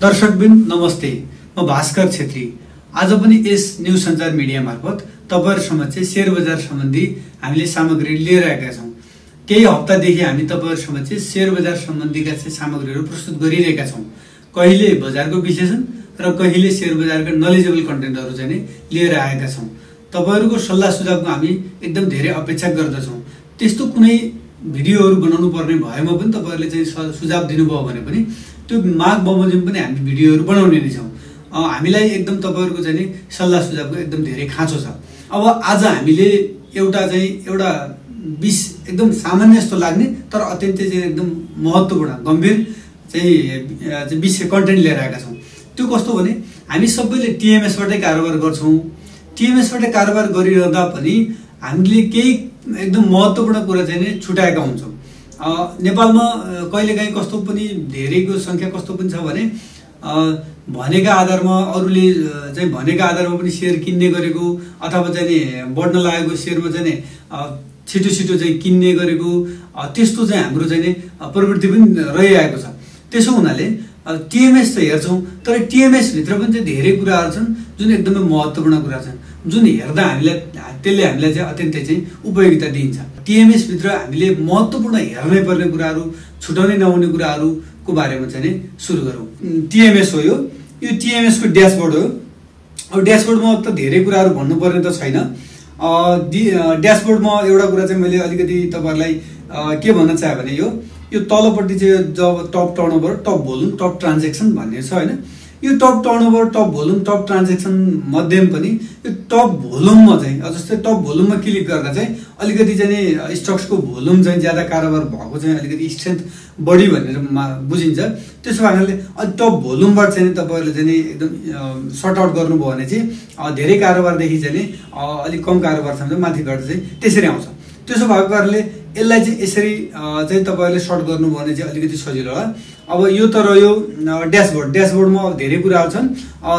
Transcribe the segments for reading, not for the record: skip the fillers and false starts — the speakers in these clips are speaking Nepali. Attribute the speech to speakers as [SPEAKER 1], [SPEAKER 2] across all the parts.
[SPEAKER 1] दर्शकबिन नमस्ते, म भास्कर छेत्री। आज पनि यस न्यूज सञ्चार मिडिया मार्फत तपाईहरुसम्म चाहिँ शेयर बजार सम्बन्धी हामीले सामग्री लिएर आएका छौं। केही हप्तादेखि हामी तपाईहरुसम्म चाहिँ शेयर बजार सम्बन्धीका चाहिँ सामग्रीहरू प्रस्तुत गरिरहेका छौं। कहिले बजारको विश्लेषण र कहिले शेयर बजारका नलेजेबल कन्टेन्टहरू चाहिँ लिएर आएका छौं। तपाईहरुको सल्लाह सुझावको हामी एकदम धेरै अपेक्षा गर्दछौं। त्यस्तो कुनै भिडियोहरू बनाउनु पर्ने भएमा पनि तपाईहरुले चाहिँ सुझाव दिनुभयो भने पनि त्यो माग बमोजिम पनि हामी भिडियोहरू बनाउने नै छौं। हामीलाई एकदम तपाईहरुको चाहिँ सल्लाह सुझावको एकदम धेरै खाँचो छ। अब आज हामीले एउटा एकदम सामान्य जस्तो लाग्ने तर अत्यन्तै चाहिँ एकदम महत्त्वपूर्ण गम्भीर चाहिँ विषय कन्टेन्ट लिएर आएका छौं। त्यो कस्तो भने हामी सबैले टीएमएस बाटै कारोबार गर्छौं। टीएमएस बाटै कारोबार गरिरहँदा पनि हामीले केही एकदम महत्त्वपूर्ण कुरा चाहिँ छुटाएका हुन्छौं। नेपालमा कहिलेकाहीँ कस्तो पनि धेरैको संख्या कस्तो पनि छ भने भनेका आधारमा अरूले चाहिँ भनेका आधारमा पनि शेयर किन्ने गरेको अथवा चाहिँ बढ्न लागेको शेयरमा चाहिँ छिटो चाहिँ किन्ने गरेको त्यस्तो चाहिँ हाम्रो चाहिँ प्रवृत्ति पनि रहिआएको छ। त्यसो हुनाले टीएमएस त हेर्छौं तर टीएमएस भित्र पनि चाहिँ धेरै कुराहरू छन् जुन एकदमै महत्त्वपूर्ण कुरा छन्, जुन हेर्दा त्यसले हामीलाई चाहिँ अत्यन्तै चाहिँ उपयोगिता दिन्छ। टीएमएस भित्र हामीले महत्त्वपूर्ण हेर्नै पर्ने कुराहरू, छुटाउनै नहुने कुराहरूको बारेमा चाहिँ सुरु गरौँ। टीएमएस हो यो टीएमएस को ड्याशबोर्ड हो। अब ड्याशबोर्डमा त धेरै कुराहरू भन्नुपर्ने त छैन। ड्याशबोर्डमा एउटा कुरा चाहिँ मैले अलिकति तपाईहरुलाई के भन्न चाहे भने यो तलपट्टि चाहिँ जब top turnover, top volume, top transaction भन्ने छ हैन। यो top turnover, top volume, top transaction मध्ये पनि यो टप भोल्युममा चाहिँ जस्तै टप भोल्युममा क्लिक गर्दा चाहिँ अलिकति चाहिँ स्टक्सको भोल्युम चाहिँ ज्यादा कारोबार भएको चाहिँ अलिकति स्ट्रेन्थ बढी भनेर बुझिन्छ। त्यसो भएकाले टप भोल्युमबाट चाहिँ तपाईहरुले चाहिँ एकदम सर्ट आउट गर्नुभयो भने चाहिँ धेरै कारोबारदेखि चाहिँ अलिक कम कारोबार छ भने माथि गर्दा चाहिँ त्यसरी आउँछ। त्यसो भएको कारणले यसलाई चाहिँ यसरी चाहिँ तपाईहरुले सर्ट गर्नुभयो भने चाहिँ अलिकति सजिलो होला। अब यो त रह्यो ड्याशबोर्डमा धेरै कुराहरू छन्।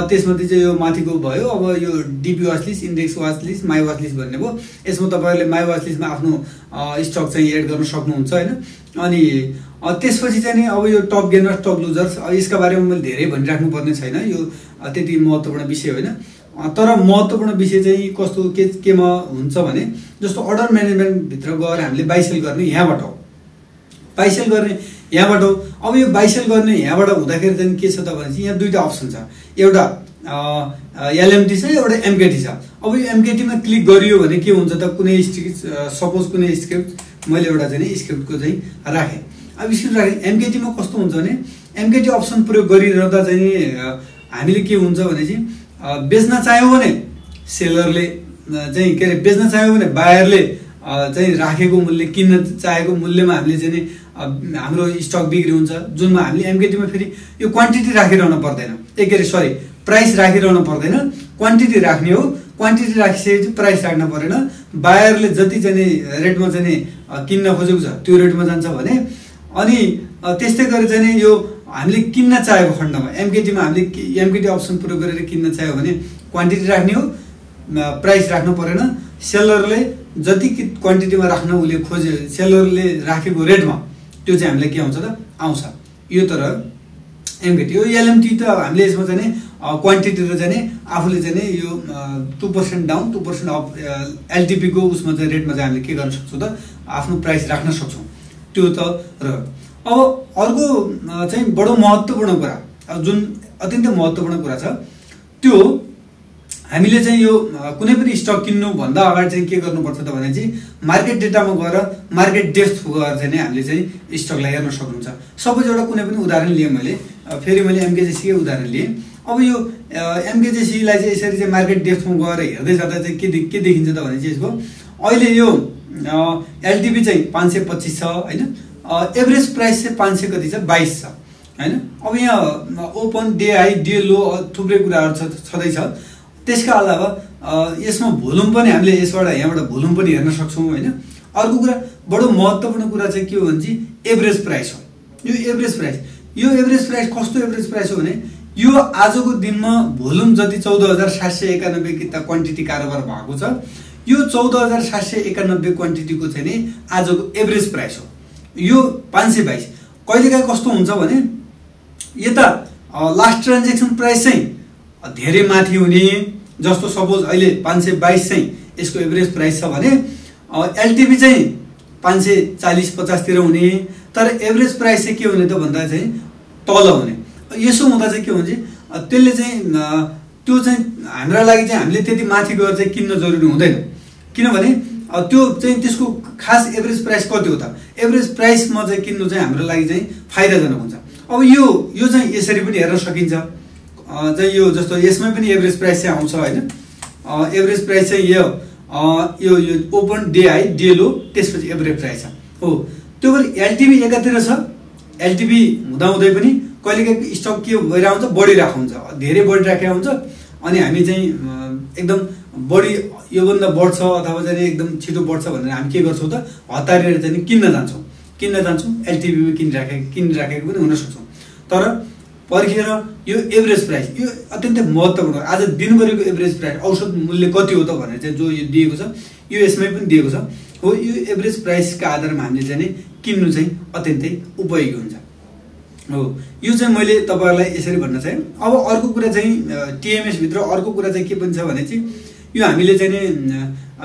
[SPEAKER 1] त्यसमध्ये चाहिँ यो माथिको भयो। अब यो DP watch list, index watch list, my watch list भन्ने भयो। यसमा तपाईहरुले माई वाच लिस्टमा आफ्नो स्टक चाहिँ एड गर्न सक्नुहुन्छ हैन। अनि त्यसपछि चाहिँ अब यो टप गेनर्स, टप लुजर्स, यसका बारेमा मैले धेरै भनिराख्नु पर्ने छैन। यो त्यति महत्त्वपूर्ण विषय होइन। तर महत्त्वपूर्ण विषय चाहिँ कस्तो केमा हुन्छ भने जस्तो अर्डर म्यानेजमेन्ट भित्र गएर हामीले बाइ सेल गर्ने यहाँबाट हो। बाइ सेल गर्ने यहाँबाट हो। अब यो बाइ सेल गर्ने यहाँबाट हुँदाखेरि चाहिँ के छ त भने चाहिँ यहाँ दुईटा अप्सन छ। एउटा एलएमटी छ, एउटा एमकेटी छ। अब यो एमकेटीमा क्लिक गरियो भने के हुन्छ त, कुनै सपोज कुनै स्क्रिप्ट मैले एउटा चाहिँ स्क्रिप्टको चाहिँ राखेँ। अब स्क्रिप्ट राखेँ। एमकेटीमा कस्तो हुन्छ भने एमकेटी अप्सन प्रयोग गरिरहँदा चाहिँ हामीले के हुन्छ भने चाहिँ बेच्न चाह्यो भने सेलरले चाहिँ के अरे बेच्न चाह्यो भने बायरले चाहिँ राखेको मूल्य, किन्न चाहेको मूल्यमा हामीले चाहिँ हाम्रो स्टक बिक्री हुन्छ। जुनमा हामीले एमकेटीमा फेरि यो क्वान्टिटी राखिरहन पर्दैन, प्राइस राखिरहन पर्दैन, क्वान्टिटी राख्ने हो। क्वान्टिटी राखिसकेपछि प्राइस राख्न परेन। बायरले जति चाहिँ रेटमा चाहिँ किन्न खोजेको छ त्यो रेटमा जान्छ भने अनि त्यस्तै गरी चाहिँ यो हामीले किन्न चाहेको खण्डमा एमकेटीमा हामीले एमकेटी अप्सन प्रयोग गरेर किन्न चाह्यो भने क्वान्टिटी राख्ने हो, प्राइस राख्नु परेन। सेलरले जति क्वान्टिटीमा राख्न उसले खोजे, सेलरले राखेको रेटमा त्यो चाहिँ हामीलाई के आउँछ त आउँछ। यो तर एमकेटी हो। एलएमटी त हामीले यसमा चाहिँ क्वान्टिटी र चाहिँ आफूले चाहिँ यो 2% डाउन 2% अप एलटिपी को उसमा चाहिँ रेटमा चाहिँ हामीले के गर्न सक्छौँ त आफ्नो प्राइस राख्न सक्छौँ। त्यो त रह्यो। अब अर्को चाहिँ बडो महत्त्वपूर्ण कुरा, जुन अत्यन्तै महत्त्वपूर्ण कुरा छ, त्यो हामीले चाहिँ यो कुनै पनि स्टक किन्नु भन्दा अगाडि चाहिँ के गर्नुपर्छ त भने चाहिँ मार्केट डेटामा गएर मार्केट डेप्थ गएर चाहिँ हामीले चाहिँ स्टकलाई हेर्न सक्नुहुन्छ। सपोज एउटा कुनै पनि उदाहरण लिएँ मैले, फेरि मैले एमकेजेसीकै उदाहरण लिएँ। अब यो एमकेजेसीलाई चाहिँ यसरी चाहिँ मार्केट डेप्थमा गएर हेर्दै जाँदा चाहिँ के देखिन्छ त भने चाहिँ यसको अहिले यो एलटिपी चाहिँ 525 छ हैन। एभरेज प्राइस चाहिँ 500 कति छ 22 छ हैन। अब यहाँ ओपन, डे हाई, डे लो थुप्रै कुराहरू छँदैछ। त्यसका अलावा यसमा भोल्युम पनि हामीले यहाँबाट भोल्युम पनि हेर्न सक्छौँ हैन। अर्को कुरा बडो महत्त्वपूर्ण कुरा चाहिँ के हो भने चाहिँ एभरेज प्राइस हो। यो एभरेज प्राइस कस्तो एभरेज प्राइस हो भने यो आजको दिनमा भोल्युम जति 14791 किता क्वान्टिटी कारोबार भएको छ, यो 14791 क्वान्टिटीको चाहिँ नि आजको एभरेज प्राइस हो। यो 522। कहिलेकाहीँ कस्तो हुन्छ भने यता लास्ट ट्रान्जेक्सन प्राइस चाहिँ धेरै माथि हुने, जस्तो सपोज अहिले 522 चाहिँ यसको एभरेज प्राइस छ भने एलटिभी चाहिँ 540-50 तिर हुने, तर एभरेज प्राइस चाहिँ के हुने त भन्दा चाहिँ तल हुने। यसो हुँदा चाहिँ के हुन्छ त्यसले चाहिँ त्यो चाहिँ हाम्रा लागि चाहिँ हामीले त्यति माथि गएर चाहिँ किन्न जरुरी हुँदैन, किनभने त्यो चाहिँ त्यसको खास एभरेज प्राइस कति हो त, एभरेज प्राइसमा चाहिँ किन्नु चाहिँ हाम्रो लागि चाहिँ फाइदाजनक हुन्छ। अब यो चाहिँ यसरी पनि हेर्न सकिन्छ चाहिँ यो जस्तो यसमै पनि एभरेज प्राइस चाहिँ आउँछ होइन। एभरेज प्राइस चाहिँ यो ओपन डे हाई डे लो त्यसपछि एभरेज प्राइस हो। त्यो पनि एलटिभी एकातिर छ, एलटिभी हुँदाहुँदै पनि कहिलेकाहीँ स्टक के भइरहेको हुन्छ बढिरहेको हुन्छ, धेरै बढिराखेको हुन्छ, अनि हामी चाहिँ एकदम बढी योभन्दा बढ्छ अथवा चाहिँ एकदम छिटो बढ्छ भनेर हामी के गर्छौँ त हतारेर चाहिँ किन्न जान्छौँ एलटिभीमा किनिराखेको पनि हुनसक्छौँ। तर पर्खेर यो एभरेज प्राइस यो अत्यन्तै महत्त्वपूर्ण। आज दिनभरिको एभरेज प्राइस औसत मूल्य कति हो त भनेर चाहिँ जो यो दिएको छ यो यसमै पनि दिएको छ हो। यो एभरेज प्राइसका आधारमा हामीले चाहिँ किन्नु चाहिँ अत्यन्तै उपयोगी हुन्छ हो। यो चाहिँ मैले तपाईँहरूलाई यसरी भन्न चाहेँ। अब अर्को कुरा चाहिँ टिएमएस भित्र अर्को कुरा चाहिँ के पनि छ भने चाहिँ यो हामीले चाहिँ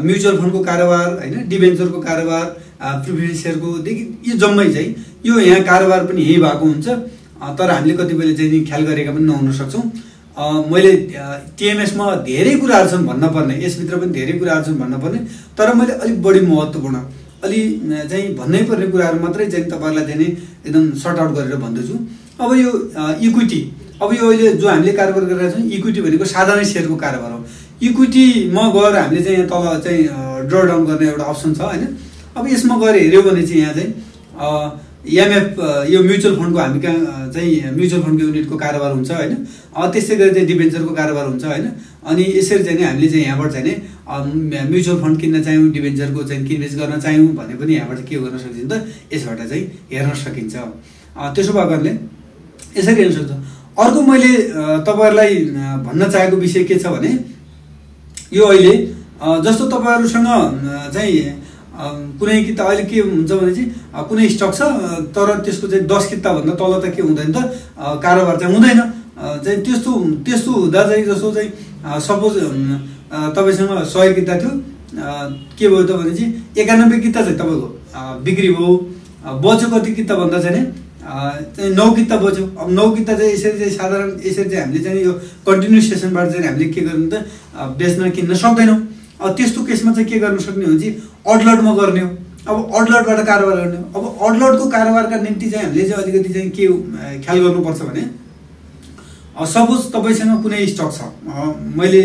[SPEAKER 1] म्युचुअल फन्डको कारोबार होइन, डिबेन्चरको कारोबार, प्रिफरेन्स सेयरकोदेखि यो जम्मै चाहिँ यो यहाँ कारोबार पनि यही भएको हुन्छ, तर हामीले कतिपयले चाहिँ ख्याल गरेका पनि नहुन सक्छौँ। मैले टिएमएसमा धेरै कुराहरू छन् भन्न पर्ने, यसभित्र पनि धेरै कुराहरू छन् भन्न पर्ने, तर मैले अलिक बढी महत्त्वपूर्ण अलि चाहिँ भन्नै पर्ने कुराहरू मात्रै चाहिँ तपाईँहरूलाई चाहिँ एकदम सर्ट आउट गरेर भन्दैछु। अब यो इक्विटी, अब यो अहिले जो हामीले कारोबार गरिरहेका छौँ इक्विटी भनेको साधारण सेयरको कारोबार हो। इक्विटीमा गएर हामीले चाहिँ यहाँ तल चाहिँ ड्र डाउन गर्ने एउटा अप्सन छ होइन। अब यसमा गएर हेऱ्यौँ भने चाहिँ यहाँ चाहिँ एमएफ यो म्युचुअल फन्डको हामी कहाँ चाहिँ म्युचुअल फन्डको युनिटको कारोबार हुन्छ होइन। त्यसै गरी चाहिँ डिबेन्चरको कारोबार हुन्छ होइन। अनि यसरी चाहिँ हामीले चाहिँ यहाँबाट चाहिँ म्युचुअल फन्ड किन्न चाह्यौँ, डिबेन्चरको चाहिँ किनबेच गर्न चाह्यौँ भने पनि यहाँबाट के गर्न सकिन्छ त यसबाट चाहिँ हेर्न सकिन्छ। त्यसो भएको कारणले यसरी हेर्न सक्छ। अर्को मैले तपाईँहरूलाई भन्न चाहेको विषय के छ भने यो अहिले जस्तो तपाईँहरूसँग चाहिँ कुनै किता अहिले के हुन्छ भने चाहिँ कुनै स्टक छ तर त्यसको चाहिँ 10 किताभन्दा तल त के हुँदैन त कारोबार चाहिँ हुँदैन चाहिँ त्यस्तो हुँदा चाहिँ जस्तो चाहिँ सपोज तपाईँसँग 100 किता थियो, के भयो त भने चाहिँ 91 किता चाहिँ तपाईँको बिक्री भयो, बच्यो कति किता भन्दा चाहिँ 9 किता बच्यो। अब 9 किता चाहिँ यसरी चाहिँ साधारण यसरी चाहिँ हामीले चाहिँ यो कन्टिन्युस सेसनबाट चाहिँ हामीले के गर्नु त बेच्न किन्न सक्दैनौँ। अब त्यस्तो केसमा चाहिँ के गर्न सक्ने हो चाहिँ अडलटमा गर्ने हो। अब अडलटबाट कारोबार गर्ने हो। अब अडलटको कारोबारका निम्ति चाहिँ हामीले चाहिँ अलिकति चाहिँ के ख्याल गर्नुपर्छ भने सपोज तपाईँसँग कुनै स्टक छ, मैले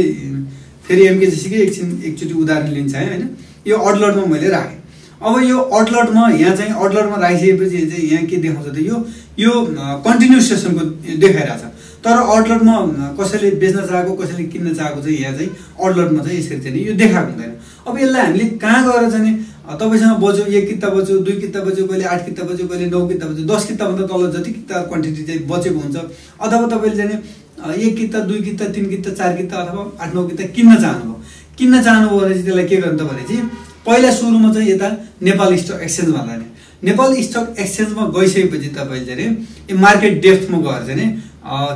[SPEAKER 1] फेरि एमकेजीसीकै एकचोटि उदाहरण लिन्छ है होइन। यो अडलटमा मैले राखेँ। अब यो अडलटमा यहाँ चाहिँ अडलटमा राखिसकेपछि चाहिँ यहाँ के देखाउँछ त यो कन्टिन्युस सेसनको देखाइरहेछ, तर अडलटमा कसैले बेच्न चाहेको कसैले किन्न चाहेको चाहिँ यहाँ चाहिँ अडलटमा चाहिँ यसरी चाहिँ यो देखाएको हुँदैन। अब यसलाई हामीले कहाँ गएर चाहिँ तपाईँसँग बच्यो 1 किता बच्यो, 2 किता बच्यो, कहिले 8 किता बच्यो, कहिले 9 किता बच्यो, 10 किताभन्दा तल जति किता क्वान्टिटी चाहिँ बचेको हुन्छ, अथवा तपाईँले चाहिँ 1 किता 2 किता 3 किता 4 किता अथवा 8-9 किता किन्न चाहनुभयो भने चाहिँ त्यसलाई के गर्नु त भने चाहिँ पहिला सुरुमा चाहिँ यता नेपाल स्टक एक्सचेन्जमा लाने। नेपाल स्टक एक्सचेन्जमा गइसकेपछि तपाईँले चाहिँ मार्केट डेप्थमा गएर चाहिँ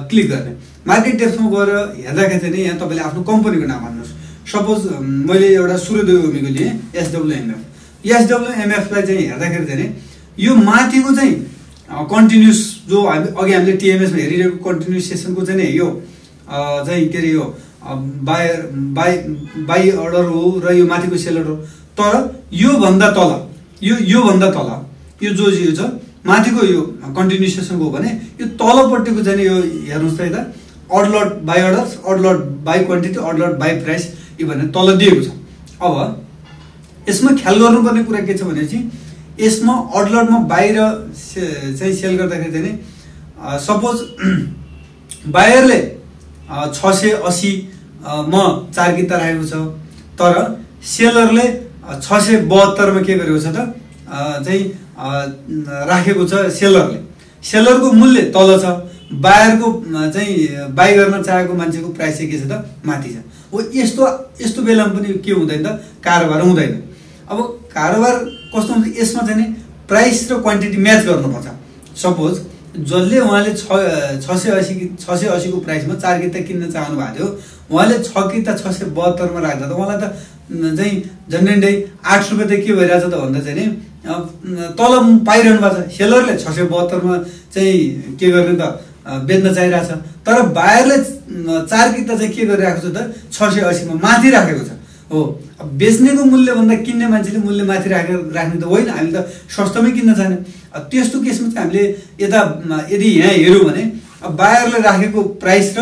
[SPEAKER 1] क्लिक गर्ने। मार्केट डेप्थमा गएर हेर्दाखेरि चाहिँ यहाँ तपाईँले आफ्नो कम्पनीको नाम हाल्नुहोस्। सपोज मैले एउटा सूर्योदय उमीको लिएँ एसडब्ल्युएमएफ। एसडब्ल्युएमएफलाई चाहिँ हेर्दाखेरि चाहिँ यो माथिको चाहिँ कन्टिन्युस जो अघि हामीले टिएमएसमा हेरिरहेको कन्टिन्युस सेसनको चाहिँ यो चाहिँ के अरे यो बाई अर्डर हो र यो माथिको सेलर हो। तर योभन्दा तल योभन्दा तल यो जो छ माथिको यो कन्टिन्युस सेसनको हो भने यो तलपट्टिको चाहिँ यो हेर्नुहोस् त यता अडलट बाई अर्डर्स, अडलट बाई क्वान्टिटी, अडलट बाई प्राइस यो भनेर तल दिएको छ। अब यसमा ख्याल गर्नुपर्ने कुरा के छ भने चाहिँ यसमा अडलटमा बाहिर चाहिँ सेल गर्दाखेरि चाहिँ सपोज बायरले 680 मा 4 किता राखेको छ, तर सेलरले 672 मा के गरेको छ त चाहिँ राखेको छ। सेलरको मूल्य तल छ, बायरको चाहिँ बाई गर्न चाहेको मान्छेको प्राइस चाहिँ के छ त माथि छ। हो यस्तो बेलामा पनि के हुँदैन त कारोबार हुँदैन। अब कारोबार कस्तो हुन्छ यसमा चाहिँ प्राइस र क्वान्टिटी म्याच गर्नुपर्छ। सपोज जसले उहाँले 680 को प्राइसमा 4 किता किन्न चाहनु भएको थियो, उहाँले 6 किता 672 मा राख्दा त उहाँलाई त चाहिँ झन्डै 8 रुपैयाँ त के भइरहेछ त भन्दा चाहिँ नि तल पाइरहनु भएको छ। सेलरले 672 मा चाहिँ के गर्ने त बेच्न चाहिरहेछ, तर बायरले 4 किता चाहिँ के गरिरहेको छ त 680 मा माथि राखेको छ। हो, बेच्नेको मूल्य भन्दा किन्ने मान्छेले मूल्य माथि राख्ने त होइन, हामी त सस्तोमै किन्न चाहने। त्यस्तो केसमा चाहिँ हामीले यता यदि यहाँ हेऱ्यौँ भने बायरले राखेको प्राइस र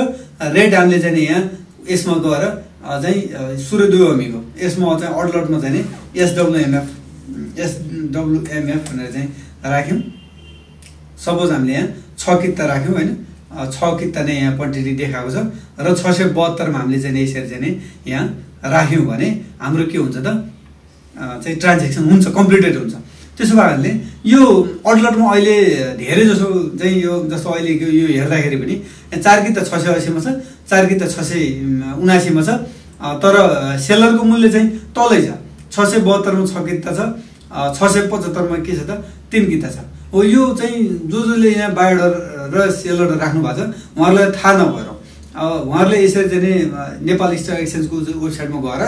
[SPEAKER 1] रेट हामीले चाहिँ यहाँ यसमा गएर चाहिँ सूर्यदुवमीको यसमा चाहिँ अडलटमा चाहिँ नि एसडब्लुएमएफ भनेर चाहिँ राख्यौँ। सपोज हामीले यहाँ 6 किता राख्यौँ होइन, 6 किता नै यहाँ क्वान्टिटी देखाएको छ र 672 मा हामीले चाहिँ यसरी चाहिँ नि यहाँ राख्यौँ भने हाम्रो के हुन्छ त चाहिँ ट्रान्जेक्सन हुन्छ, कम्प्लिटेड हुन्छ। त्यसो भए यो अडलटमा अहिले धेरै जसो चाहिँ यो जस्तो अहिलेको यो हेर्दाखेरि पनि 4 किता 680 मा छ, 4 किता 679 मा छ, तर सेलरको मूल्य चाहिँ तलै छ। 672 मा 6 किता छ, 675 मा के छ त 3 किता छ। हो, यो चाहिँ जसले यहाँ बायर र सेलर राख्नु भएको छ उहाँहरूलाई थाहा नभएर उहाँहरूले यसरी चाहिँ नि नेपाल स्टक एक्सचेन्जको वेबसाइटमा गएर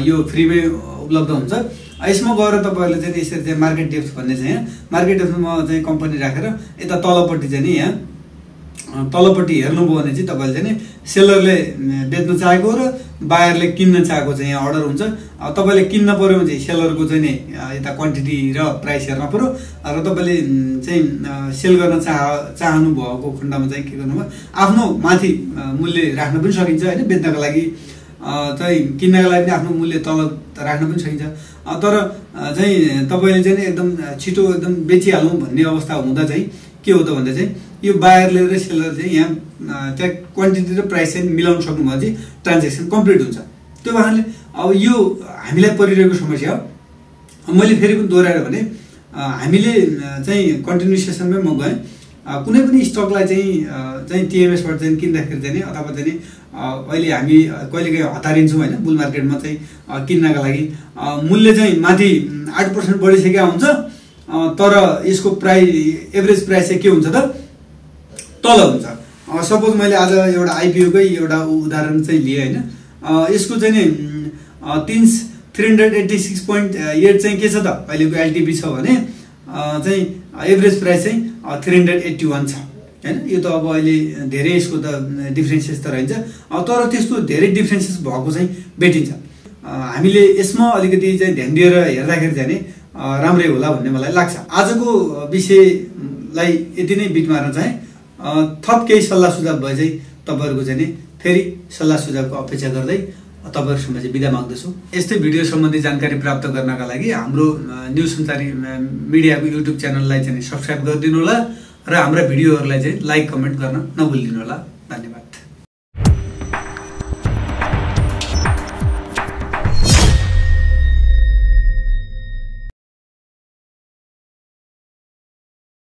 [SPEAKER 1] यो फ्रीमै उपलब्ध हुन्छ। यसमा गएर तपाईँहरूले चाहिँ यसरी चाहिँ मार्केट डेप्थ भन्ने चाहिँ यहाँ मार्केट डेप्थमा चाहिँ कम्पनी राखेर यता तलपट्टि चाहिँ नि यहाँ तलपट्टि हेर्नुभयो भने चाहिँ तपाईँले चाहिँ नि सेलरले बेच्न चाहेको र बायरले किन्न चाहेको चाहिँ यहाँ अर्डर हुन्छ। तपाईँले किन्न पर्यो भने चाहिँ सेलरको चाहिँ नि यता क्वान्टिटी र प्राइस हेर्न पर्यो, र तपाईँले चाहिँ सेल गर्न चाहनु भएको खण्डमा चाहिँ के गर्नुभयो आफ्नो माथि मूल्य राख्न पनि सकिन्छ होइन, बेच्नका लागि चाहिँ किन्नका लागि आफ्नो मूल्य तल राख्न पनि सकिन्छ। तर चाहिँ तपाईँले चाहिँ एकदम छिटो एकदम बेचिहालौँ भन्ने अवस्था हुँदा चाहिँ के हो त भन्दा चाहिँ यो बायरले र सेलर चाहिँ यहाँ त्यहाँ क्वान्टिटी र प्राइस चाहिँ मिलाउन सक्नुभयो चाहिँ ट्रान्जेक्सन कम्प्लिट हुन्छ। त्यो कारणले अब यो हामीलाई परिरहेको समस्या हो। मैले फेरि पनि दोहोऱ्याएर भने हामीले चाहिँ कन्टिन्यू सेसनमै म गएँ, कुनै पनि स्टकलाई चाहिँ टिएमएसबाट चाहिँ किन्दाखेरि चाहिँ अथवा चाहिँ अहिले हामी कहिलेकाहीँ हतारिन्छौँ होइन, बुल मार्केटमा चाहिँ किन्नका लागि मूल्य चाहिँ माथि 8% बढिसकेको हुन्छ, तर यसको एभरेज प्राइस चाहिँ के हुन्छ त तल हुन्छ। सपोज मैले आज एउटा आइपिओकै एउटा उदाहरण चाहिँ लिएँ होइन, यसको चाहिँ नि 386.8 चाहिँ के छ त अहिलेको एलटिपी छ भने चाहिँ एभरेज प्राइस चाहिँ 381 छ होइन। यो त अब अहिले धेरै यसको त डिफ्रेन्सेस त रहन्छ, तर त्यस्तो धेरै डिफ्रेन्सेस भएको चाहिँ भेटिन्छ। हामीले यसमा अलिकति चाहिँ ध्यान दिएर हेर्दाखेरि चाहिँ राम्रै होला भन्ने मलाई लाग्छ। आजको विषयलाई यति नै बिट मार्न चाहे, थप केही सल्लाह सुझाव भए चाहिँ तपाईँहरूको चाहिँ नि फेरि सल्लाह सुझावको अपेक्षा गर्दै तपाईँहरूसँग चाहिँ बिदा माग्दछु। यस्तै भिडियो सम्बन्धी जानकारी प्राप्त गर्नका लागि हाम्रो न्युज सञ्चारी मिडियाको युट्युब च्यानललाई चाहिँ सब्सक्राइब गरिदिनु होला र हाम्रा भिडियोहरूलाई चाहिँ लाइक कमेन्ट गर्न नभुलिदिनु होला। धन्यवाद।